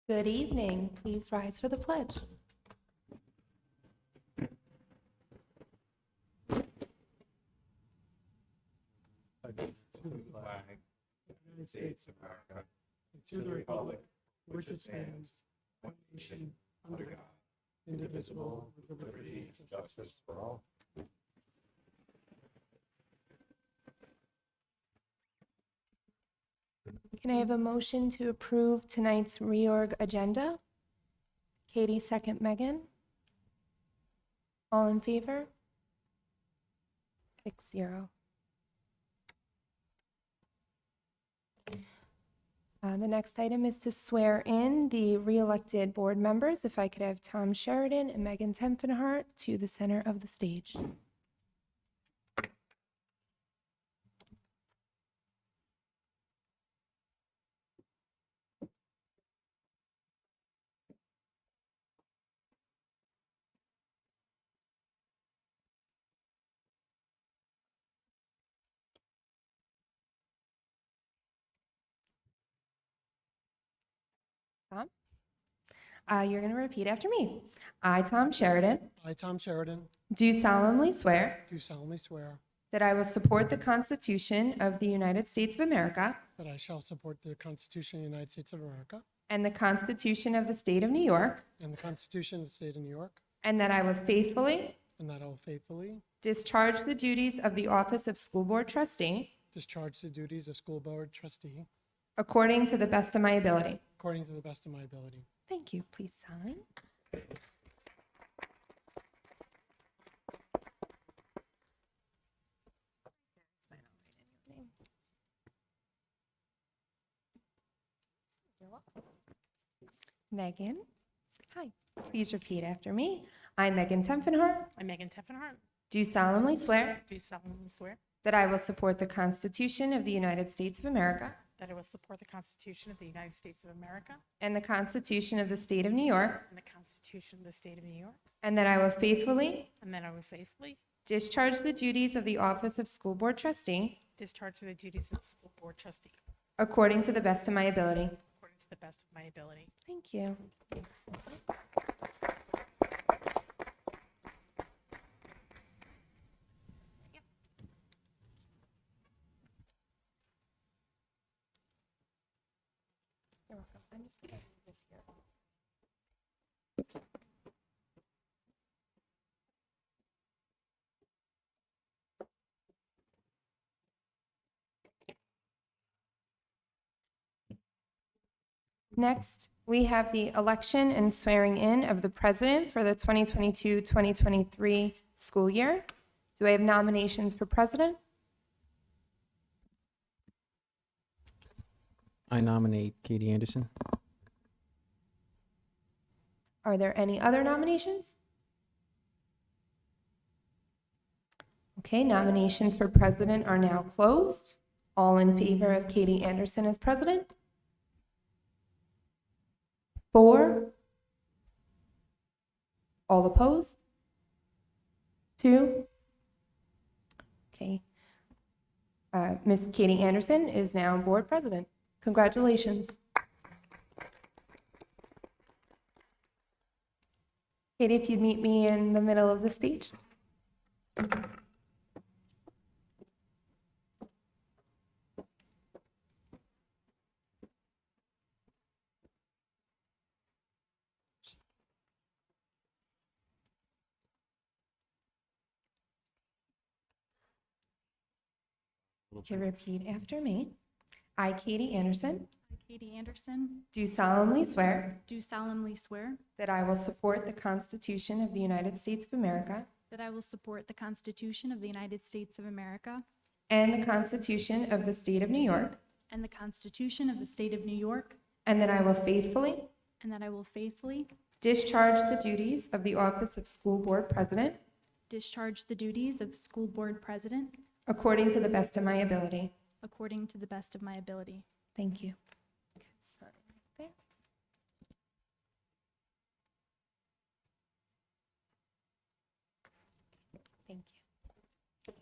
Good evening. Please rise for the pledge. To the flag of the United States of America, and to the republic for which it stands, one nation, under God, indivisible, with liberty and justice for all. Can I have a motion to approve tonight's reorg agenda? Katie, second Megan. All in favor? 6-0. The next item is to swear in the re-elected board members. If I could have Tom Sheridan and Megan Tempenhart to the center of the stage. Tom? You're going to repeat after me. I, Tom Sheridan, I, Tom Sheridan, do solemnly swear do solemnly swear that I will support the Constitution of the United States of America that I shall support the Constitution of the United States of America and the Constitution of the State of New York, and the Constitution of the State of New York, and that I will faithfully and that I will faithfully discharge the duties of the office of School Board Trustee discharge the duties of School Board Trustee according to the best of my ability. according to the best of my ability. Thank you. Please sign. Megan, hi. Please repeat after me. I, Megan Tempenhart, I, Megan Tempenhart, do solemnly swear do solemnly swear that I will support the Constitution of the United States of America that I will support the Constitution of the United States of America and the Constitution of the State of New York, and the Constitution of the State of New York, and that I will faithfully and that I will faithfully discharge the duties of the office of School Board Trustee discharge the duties of School Board Trustee according to the best of my ability. according to the best of my ability. Thank you. You're welcome. I'm just gonna leave this here. Next, we have the election and swearing in of the president for the 2022-2023 school year. Do I have nominations for president? I nominate Katie Anderson. Are there any other nominations? Okay, nominations for president are now closed. All in favor of Katie Anderson as president? 4. All opposed? 2. Okay. Ms. Katie Anderson is now board president. Congratulations. Katie, if you'd meet me in the middle of the stage. You can repeat after me. I, Katie Anderson, I, Katie Anderson, do solemnly swear do solemnly swear that I will support the Constitution of the United States of America that I will support the Constitution of the United States of America and the Constitution of the State of New York, and the Constitution of the State of New York, and that I will faithfully and that I will faithfully discharge the duties of the office of School Board President discharge the duties of School Board President according to the best of my ability. according to the best of my ability. Thank you. Okay, sorry, right there. Thank you.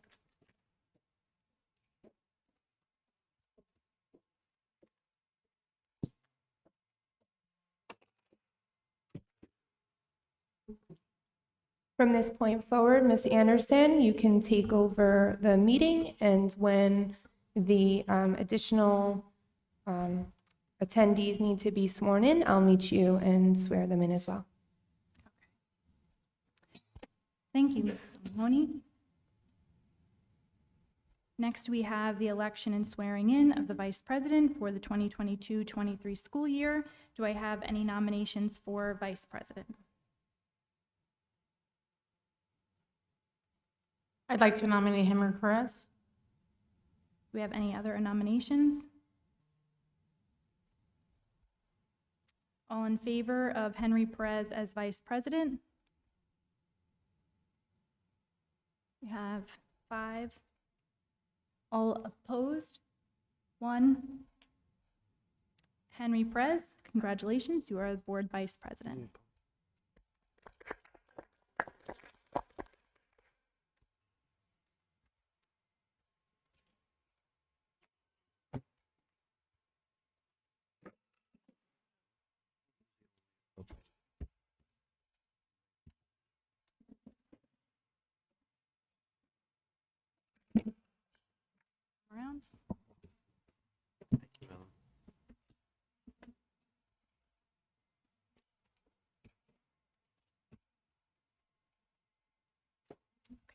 From this point forward, Ms. Anderson, you can take over the meeting, and when the additional attendees need to be sworn in, I'll meet you and swear them in as well. Thank you, Mrs. Mahoney. Next, we have the election and swearing in of the Vice President for the 2022-23 school year. Do I have any nominations for Vice President? I'd like to nominate Henry Perez. Do we have any other nominations? All in favor of Henry Perez as Vice President? We have 5. All opposed? 1. Henry Perez, congratulations, you are the Board Vice President. Around.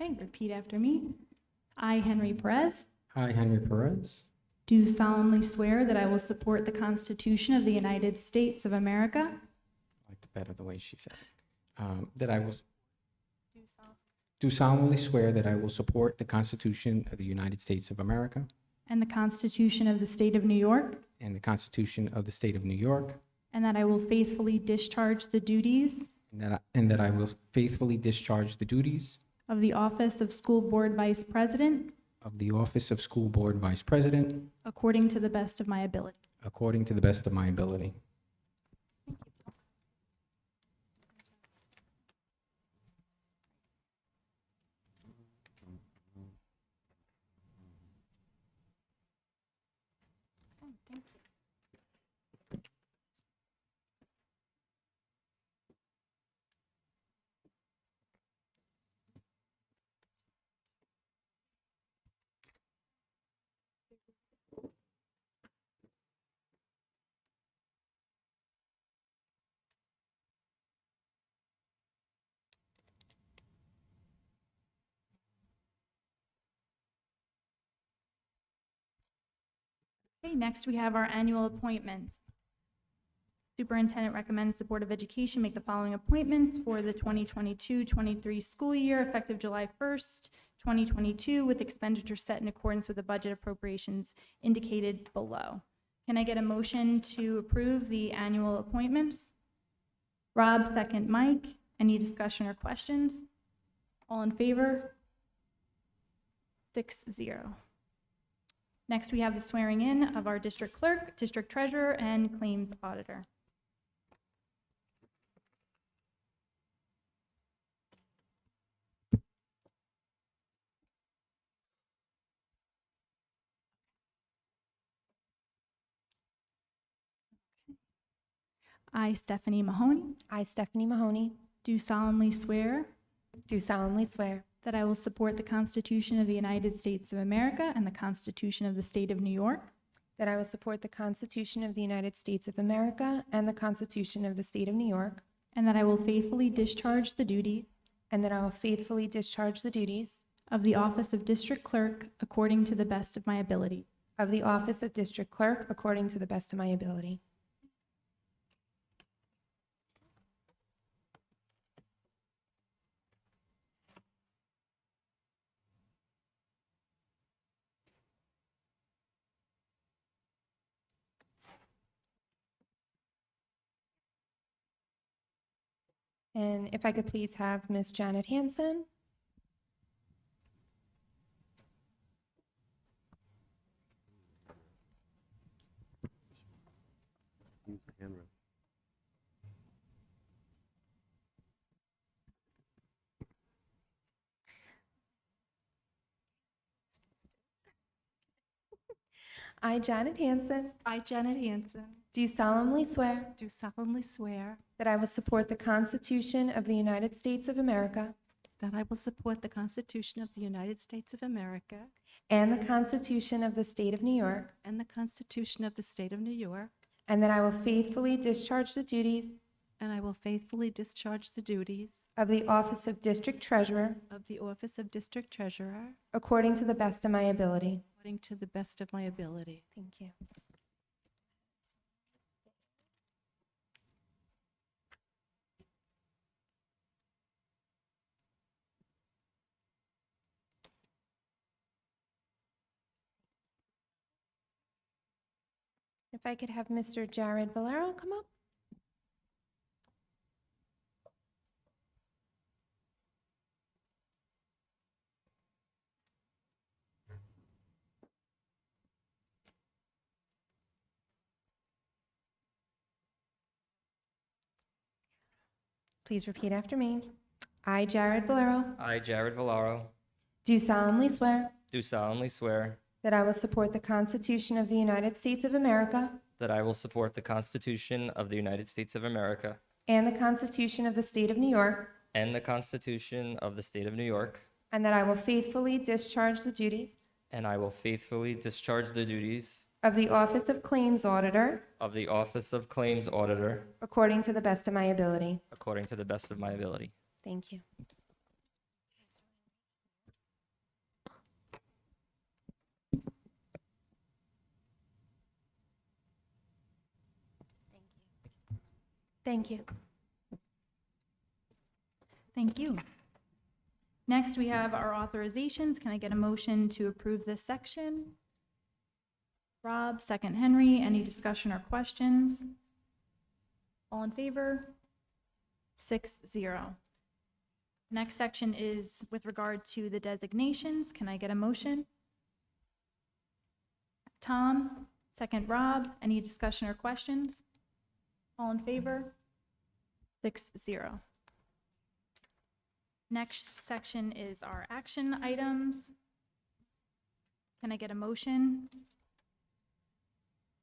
Okay, repeat after me. I, Henry Perez, I, Henry Perez, do solemnly swear that I will support the Constitution of the United States of America. I like the better the way she said it, that I will do solemnly swear that I will support the Constitution of the United States of America And the Constitution of the State of New York. and the Constitution of the State of New York, And that I will faithfully discharge the duties and that I will faithfully discharge the duties of the office of School Board Vice President of the office of School Board Vice President according to the best of my ability. according to the best of my ability. Okay, next we have our annual appointments. Superintendent recommends the Board of Education make the following appointments for the 2022-23 school year effective July 1st, 2022, with expenditures set in accordance with the budget appropriations indicated below. Can I get a motion to approve the annual appointments? Rob, second. Mike. Any discussion or questions? All in favor? 6-0. Next, we have the swearing in of our district clerk, district treasurer, and claims auditor. I, Stephanie Mahoney, I, Stephanie Mahoney, do solemnly swear do solemnly swear that I will support the Constitution of the United States of America and the Constitution of the State of New York, that I will support the Constitution of the United States of America and the Constitution of the State of New York, and that I will faithfully discharge the duties and that I will faithfully discharge the duties of the office of district clerk according to the best of my ability. of the office of district clerk according to the best of my ability. And if I could please have Miss Janet Hansen. I, Janet Hansen, I, Janet Hansen, do solemnly swear do solemnly swear that I will support the Constitution of the United States of America that I will support the Constitution of the United States of America and the Constitution of the State of New York, and the Constitution of the State of New York, and that I will faithfully discharge the duties and I will faithfully discharge the duties of the office of District Treasurer of the office of District Treasurer according to the best of my ability. according to the best of my ability. Thank you. If I could have Mr. Jared Valero come up. Please repeat after me. I, Jared Valero, I, Jared Valaro, do solemnly swear do solemnly swear that I will support the Constitution of the United States of America that I will support the Constitution of the United States of America and the Constitution of the State of New York, and the Constitution of the State of New York, and that I will faithfully discharge the duties and I will faithfully discharge the duties of the office of Claims Auditor of the Office of Claims Auditor according to the best of my ability. according to the best of my ability. Thank you. Thank you. Thank you. Next, we have our authorizations. Can I get a motion to approve this section? Rob, second Henry. Any discussion or questions? All in favor? 6-0. Next section is with regard to the designations. Can I get a motion? Tom, second Rob. Any discussion or questions? All in favor? 6-0. Next section is our action items. Can I get a motion?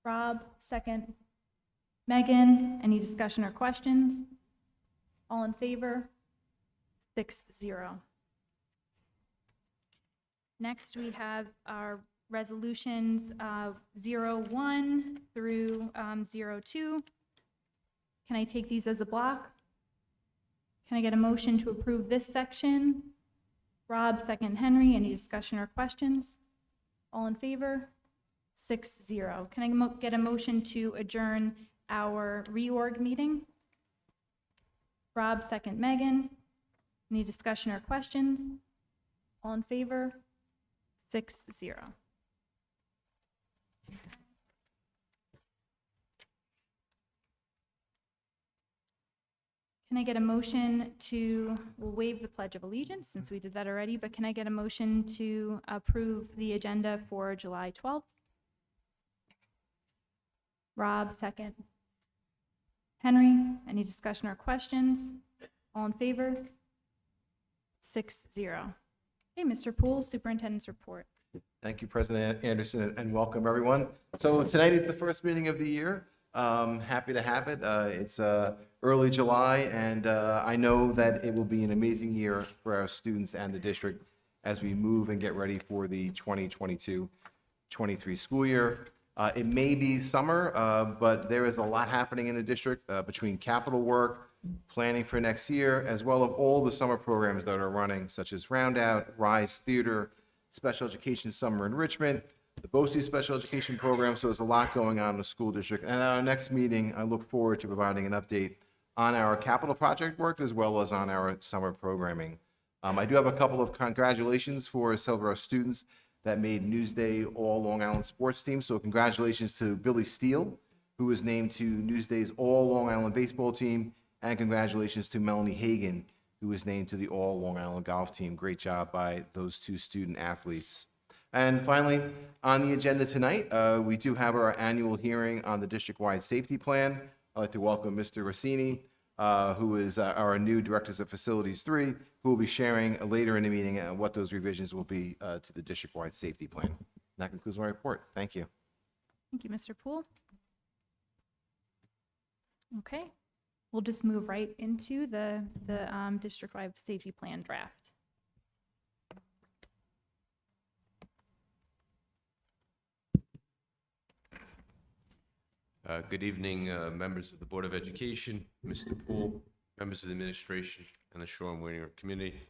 Rob, second. Megan, any discussion or questions? All in favor? 6-0. Next, we have our resolutions 01 through 02. Can I take these as a block? Can I get a motion to approve this section? Rob, second Henry. Any discussion or questions? All in favor? 6-0. Can I get a motion to adjourn our reorg meeting? Rob, second Megan. Any discussion or questions? All in favor? 6-0. Can I get a motion to, we'll waive the Pledge of Allegiance since we did that already, but can I get a motion to approve the agenda for July 12th? Rob, second. Henry, any discussion or questions? All in favor? 6-0. Okay, Mr. Poole, Superintendent's Report. Thank you, President Anderson, and welcome, everyone. So tonight is the first meeting of the year. Happy to have it. It's early July, and I know that it will be an amazing year for our students and the district as we move and get ready for the 2022-23 school year. It may be summer, but there is a lot happening in the district between capital work, planning for next year, as well as all the summer programs that are running, such as Roundout, Rise Theater, Special Education Summer Enrichment, the BOE Special Education Program. So there's a lot going on in the school district. And at our next meeting, I look forward to providing an update on our capital project work as well as on our summer programming. I do have a couple of congratulations for some of our students that made Newsday All Long Island sports team. So congratulations to Billy Steele, who was named to Newsday's All Long Island baseball team, and congratulations to Melanie Hagan, who was named to the All Long Island golf team. Great job by those two student athletes. And finally, on the agenda tonight, we do have our annual hearing on the district-wide safety plan. I'd like to welcome Mr. Rossini, who is our new Directors of Facilities 3, who will be sharing later in the meeting what those revisions will be to the district-wide safety plan. And that concludes my report. Thank you. Thank you, Mr. Poole. Okay, we'll just move right into the district-wide safety plan draft. Good evening, members of the Board of Education, Mr. Poole, members of the administration, and the Shoreham-Wading community.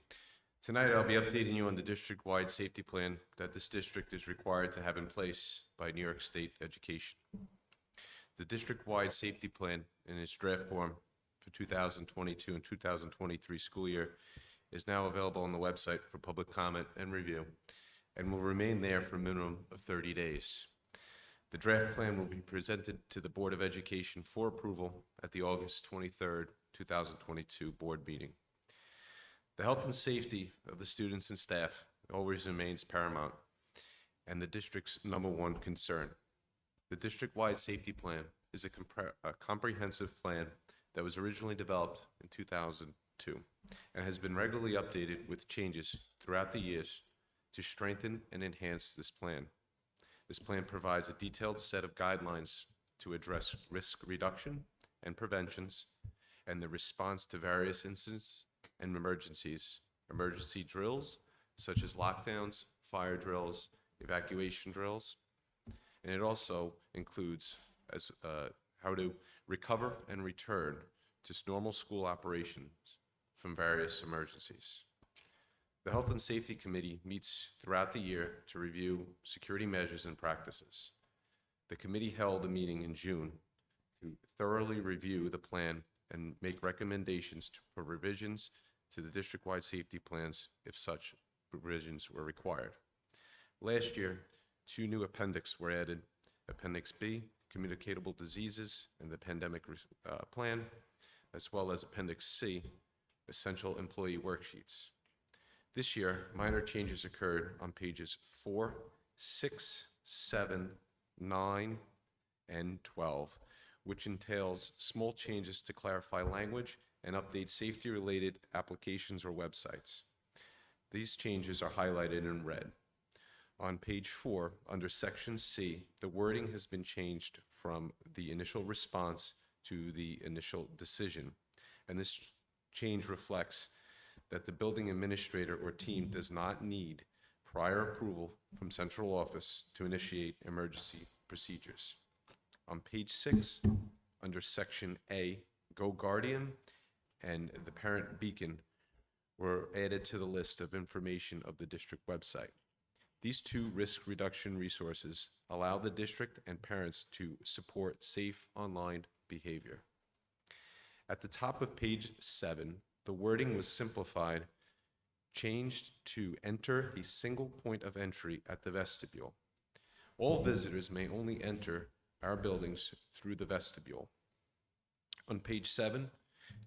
Tonight, I'll be updating you on the district-wide safety plan that this district is required to have in place by New York State Education. The district-wide safety plan in its draft form for 2022 and 2023 school year is now available on the website for public comment and review and will remain there for a minimum of 30 days. The draft plan will be presented to the Board of Education for approval at the August 23rd, 2022 board meeting. The health and safety of the students and staff always remains paramount and the district's #1 concern. The district-wide safety plan is a comprehensive plan that was originally developed in 2002 and has been regularly updated with changes throughout the years to strengthen and enhance this plan. This plan provides a detailed set of guidelines to address risk reduction and preventions and the response to various incidents and emergencies, emergency drills such as lockdowns, fire drills, evacuation drills, and it also includes how to recover and return to normal school operations from various emergencies. The Health and Safety Committee meets throughout the year to review security measures and practices. The committee held a meeting in June to thoroughly review the plan and make recommendations for revisions to the district-wide safety plans if such revisions were required. Last year, 2 new appendix were added, Appendix B, Communicable Diseases and the Pandemic Plan, as well as Appendix C, Essential Employee Worksheets. This year, minor changes occurred on pages 4, 6, 7, 9, and 12, which entails small changes to clarify language and update safety-related applications or websites. These changes are highlighted in red. On page 4, under section C, the wording has been changed from the initial response to the initial decision, and this change reflects that the building administrator or team does not need prior approval from central office to initiate emergency procedures. On page 6, under section A, Go Guardian and the Parent Beacon were added to the list of information of the district website. These 2 risk reduction resources allow the district and parents to support safe online behavior. At the top of page 7, the wording was simplified, changed to enter a single point of entry at the vestibule. All visitors may only enter our buildings through the vestibule. On page 7,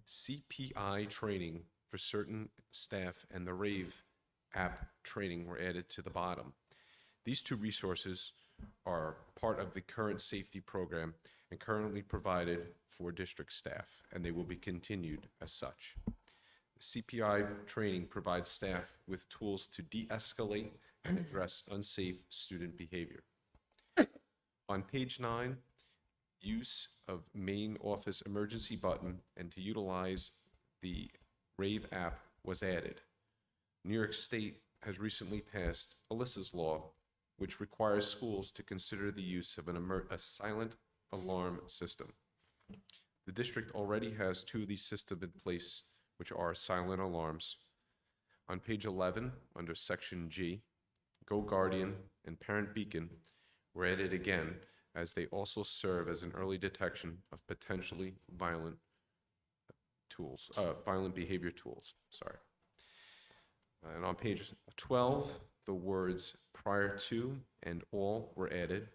CPI training for certain staff and the RAVE app training were added to the bottom. These 2 resources are part of the current safety program and currently provided for district staff, and they will be continued as such. CPI training provides staff with tools to de-escalate and address unsafe student behavior. On page 9, use of main office emergency button and to utilize the RAVE app was added. New York State has recently passed Alyssa's Law, which requires schools to consider the use of a silent alarm system. The district already has 2 of these systems in place, which are silent alarms. On page 11, under section G, Go Guardian and Parent Beacon were added again as they also serve as an early detection of potentially violent behavior tools, sorry. And on page 12, the words prior to and all were added.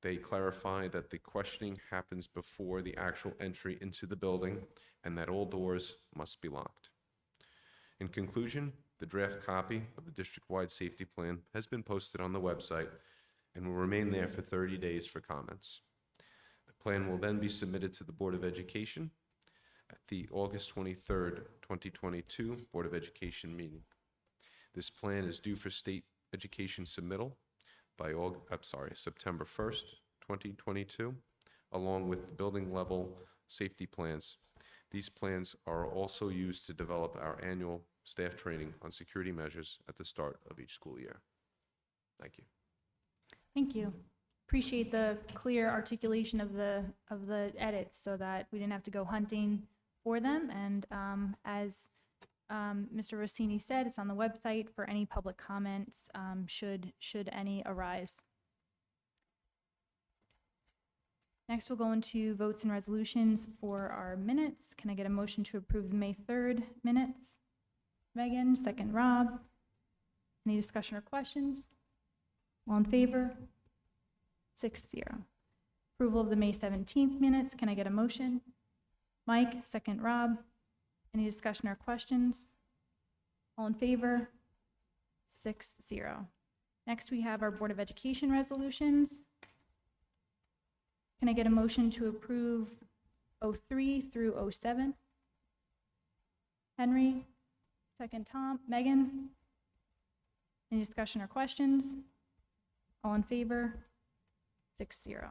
They clarify that the questioning happens before the actual entry into the building and that all doors must be locked. In conclusion, the draft copy of the district-wide safety plan has been posted on the website and will remain there for 30 days for comments. The plan will then be submitted to the Board of Education at the August 23rd, 2022 Board of Education meeting. This plan is due for state education submittal by September 1st, 2022, along with the building level safety plans. These plans are also used to develop our annual staff training on security measures at the start of each school year. Thank you. Thank you. appreciate the clear articulation of the edits so that we didn't have to go hunting for them. And as Mr. Rossini said, it's on the website for any public comments, should any arise. Next, we'll go into votes and resolutions for our minutes. Can I get a motion to approve the May 3rd minutes? Megan, second Rob. Any discussion or questions? All in favor? 6-0. Approval of the May 17th minutes. Can I get a motion? Mike, second Rob. Any discussion or questions? All in favor? 6-0. Next, we have our Board of Education resolutions. Can I get a motion to approve 03 through 07? Henry, second Tom. Megan? Any discussion or questions? All in favor? 6-0.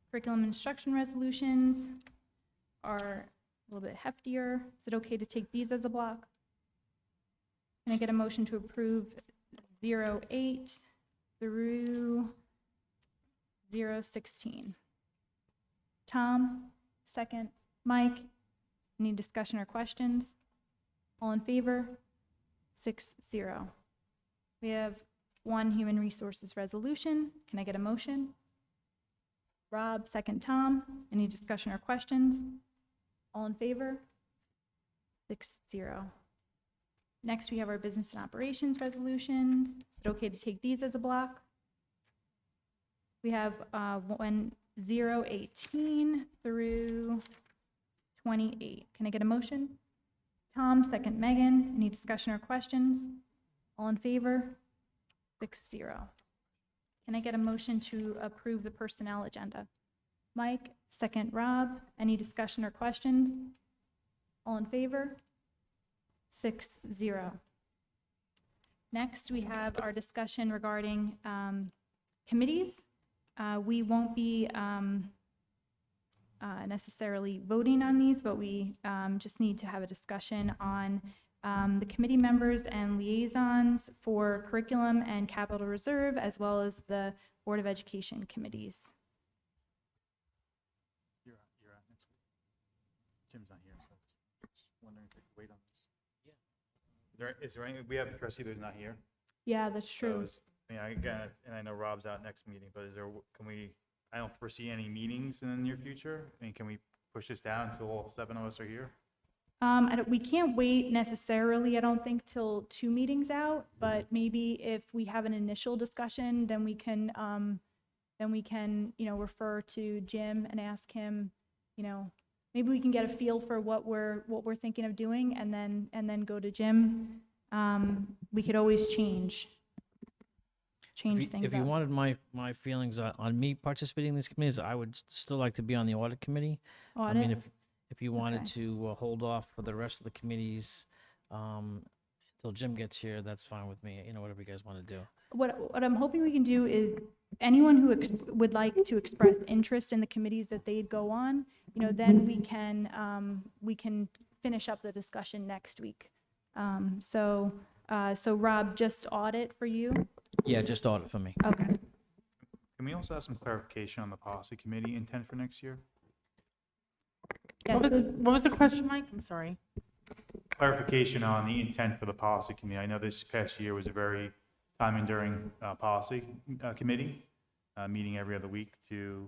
Curriculum instruction resolutions are a little bit heftier. Is it okay to take these as a block? Can I get a motion to approve 08 through 016? Tom, second. Mike, any discussion or questions? All in favor? 6-0. We have one human resources resolution. Can I get a motion? Rob, second Tom. Any discussion or questions? All in favor? 6-0. Next, we have our business and operations resolutions. Is it okay to take these as a block? We have 018 through 28. Can I get a motion? Tom, second Megan. Any discussion or questions? All in favor? 6-0. Can I get a motion to approve the personnel agenda? Mike, second Rob. Any discussion or questions? All in favor? 6-0. Next, we have our discussion regarding committees. We won't be necessarily voting on these, but we just need to have a discussion on the committee members and liaisons for curriculum and capital reserve, as well as the Board of Education committees. You're out next week. Jim's not here, so just wondering if we could wait on this. Yeah. Is there any, we have a trustee who's not here? Yeah, that's So true. again, and I know Rob's out next meeting, but I don't foresee any meetings in the near future. I mean, can we push this down until all 7 of us are here? We can't wait necessarily, I don't think, till 2 meetings out, but maybe if we have an initial discussion, then we can, refer to Jim and ask him, maybe we can get a feel for what we're thinking of doing, and then go to Jim. We could always change things If you up. wanted my feelings on me participating in these committees, I would still like to be on the audit committee. I mean, Audit? if you wanted Okay. to hold off for the rest of the committees until Jim gets here, that's fine with me. Whatever you guys want to do. What I'm hoping we can do is, anyone who would like to express interest in the committees that they'd go on, then we can finish up the discussion next week. So Rob, just audit for you? Yeah, just audit for me. Okay. Can we also have some clarification on the policy committee intent for next year? Yes, What was the question, Mike? I'm sorry. Clarification on the intent for the policy committee. I know this past year was a very time-enduring policy committee, meeting every other week to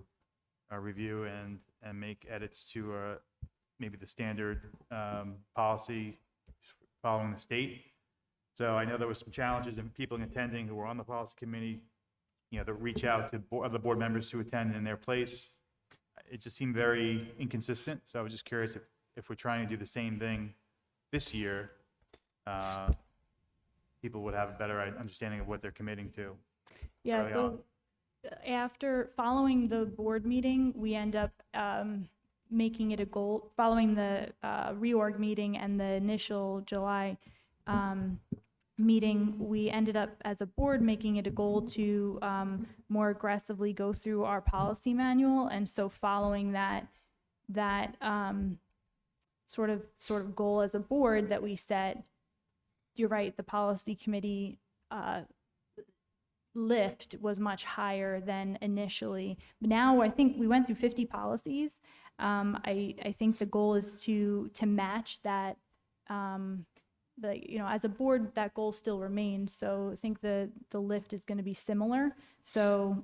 review and make edits to maybe the standard policy following the state. So I know there were some challenges in people attending who were on the policy committee, to reach out to other board members to attend in their place. It just seemed very inconsistent. So I was just curious if we're trying to do the same thing this year, people would have a better understanding of what they're committing to. yeah, early so following the board meeting, we end up making it a goal, following the reorg meeting and the initial July meeting, we ended up as a board making it a goal to more aggressively go through our policy manual. And so following that sort of goal as a board that we set, you're right, the policy committee lift was much higher than initially. Now, I think we went through 50 policies. I think the goal is to match that, as a board, that goal still remains. So I think the lift is going to be similar. So,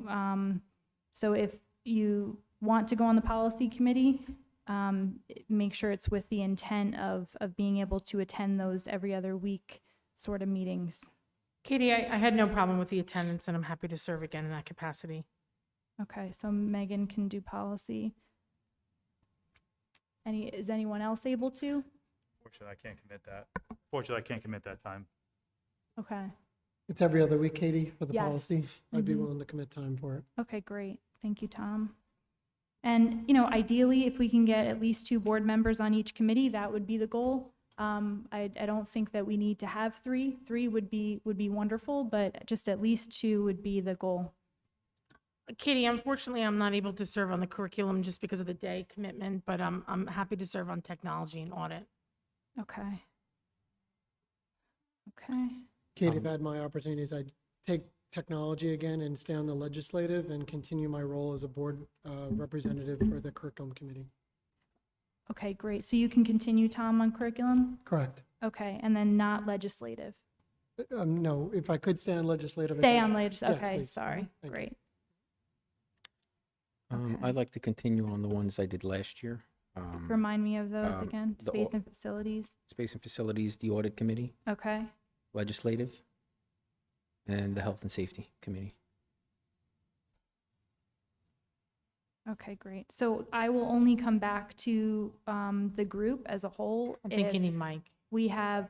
so if you want to go on the policy committee, make sure it's with the intent of being able to attend those every other week sort of meetings. Katie, I had no problem with the attendance, and I'm happy to serve again in that capacity. Okay, so Megan can do policy. Is anyone else able to? Fortunately, I can't commit that time. Okay, It's every other week, Katie, for the Yes. policy. I'd be Mhm. willing to commit time for it. okay, great. Thank you, Tom. And, ideally, if we can get at least 2 board members on each committee, that would be the goal. I don't think that we need to have 3. 3 would be wonderful, but just at least 2 would be the goal. Katie, unfortunately, I'm not able to serve on the curriculum just because of the day commitment, but I'm happy to serve on technology and audit. Okay. Okay, Katie, if I had my opportunities, I'd take technology again and stay on the legislative and continue my role as a board representative for the curriculum committee. okay, great. So you can continue, Tom, on curriculum? Correct. Okay, and then not legislative? No, if I could stay on legislative. Stay again. on legislative, Yes, okay, please. sorry, Thank you. great. Okay. I'd like to continue on the ones I did last year. Remind me of those um, again, the space au- and facilities, Space and Facilities, the Audit Committee, okay? Legislative, and the Health and Safety Committee. Okay, great. So I will only come back to the group as a whole I think you if need Mike. we have,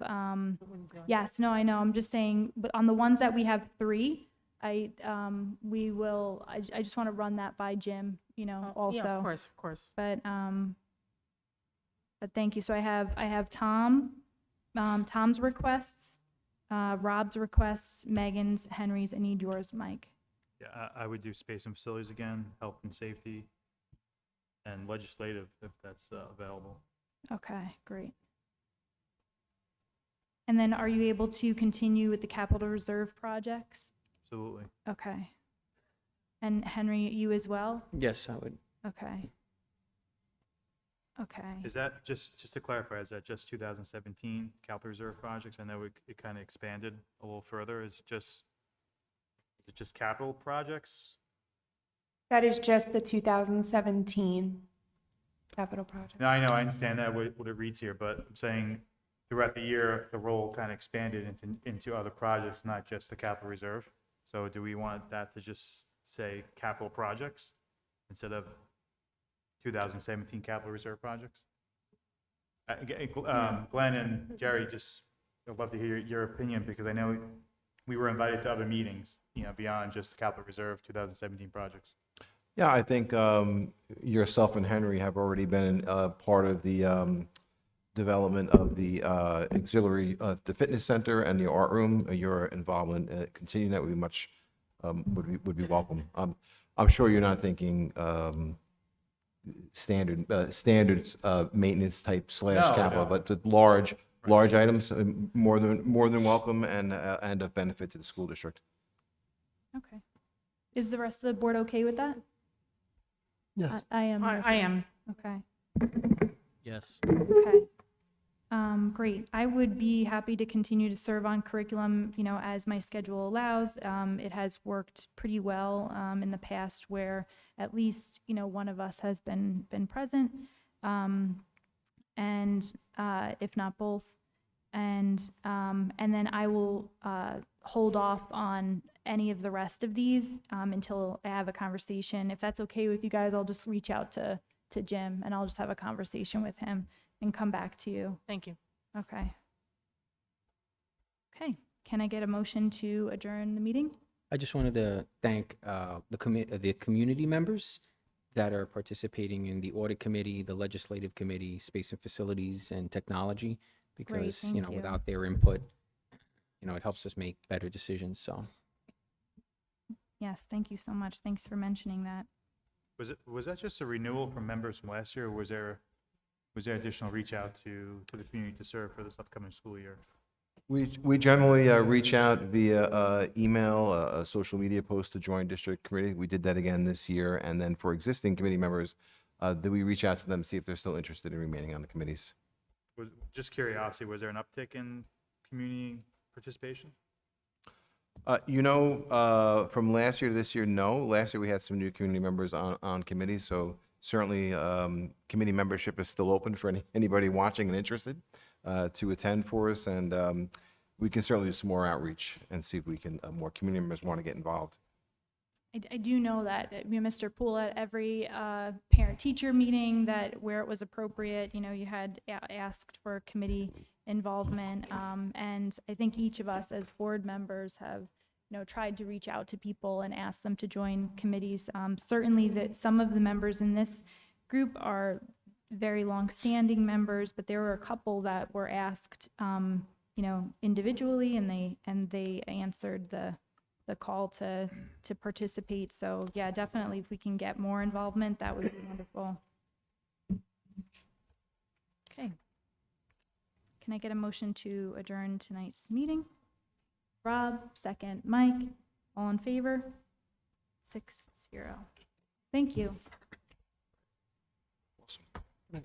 yes, no, I know, I'm just saying, but on the ones that we have 3, I just want to run that by Jim, also. Yeah, of course. But thank you. So I have Tom's requests, Rob's requests, Megan's, Henry's. I need yours, Mike. Yeah, I would do space and facilities again, health and safety, and legislative if that's available. Okay, great. And then are you able to continue with the capital reserve projects? Absolutely. Okay. And Henry, you as well? Yes, I would. Okay. Okay. Is that, just to clarify, is that just 2017 capital reserve projects? I know it kind of expanded a little further. Is it just capital projects? That is just the 2017 capital project. No, I know, I understand that, what it reads here, but I'm saying throughout the year, the role kind of expanded into other projects, not just the capital reserve. So do we want that to just say capital projects instead of 2017 capital reserve projects? Glenn and Jerry, I'd love to hear your opinion, because I know we were invited to other meetings, beyond just capital reserve 2017 projects. Yeah, I think yourself and Henry have already been part of the development of the auxiliary, the fitness center and the art room. Your involvement, continuing that would be much, would be welcome. I'm sure you're not thinking standard maintenance type / capital, no. but the large items, more than welcome and of benefit to the school district. Okay. Is the rest of the board okay with that? Yes. I am. yes, I am. Okay. Yes. Okay. Great. I would be happy to continue to serve on curriculum, as my schedule allows. It has worked pretty well in the past, where at least, one of us has been present, and if not both. And then I will hold off on any of the rest of these until I have a conversation. If that's okay with you guys, I'll just reach out to Jim, and I'll just have a conversation with him and come back to you. Thank you. Okay. Okay, can I get a motion to adjourn the meeting? I just wanted to thank the community members that are participating in the Audit Committee, the Legislative Committee, Space and Facilities, and Technology, because, thank you. without their input, it helps us make better decisions, so. Yes, thank you so much. Thanks for mentioning that. Was that just a renewal from members from last year, or was there additional reach out to the community to serve for this upcoming school year? We generally reach out via email, a social media post to join district committee. We did that again this year. And then for existing committee members, do we reach out to them, see if they're still interested in remaining on the committees? Just curiosity, was there an uptick in community participation? From last year to this year, no. Last year, we had some new community members on committees, so certainly committee membership is still open for anybody watching and interested to attend for us, and we can certainly do some more outreach and see if we can, more community members want to get involved. I do know that Mr. Poole, at every parent-teacher meeting that where it was appropriate, you had asked for committee involvement, and I think each of us as board members have tried to reach out to people and ask them to join committees. Certainly that some of the members in this group are very long-standing members, but there were a couple that were asked individually, and they answered the call to participate. So yeah, definitely if we can get more involvement, that would be wonderful. Okay. Can I get a motion to adjourn tonight's meeting? Rob, second. Mike, all in favor? 6-0. Thank you. Awesome.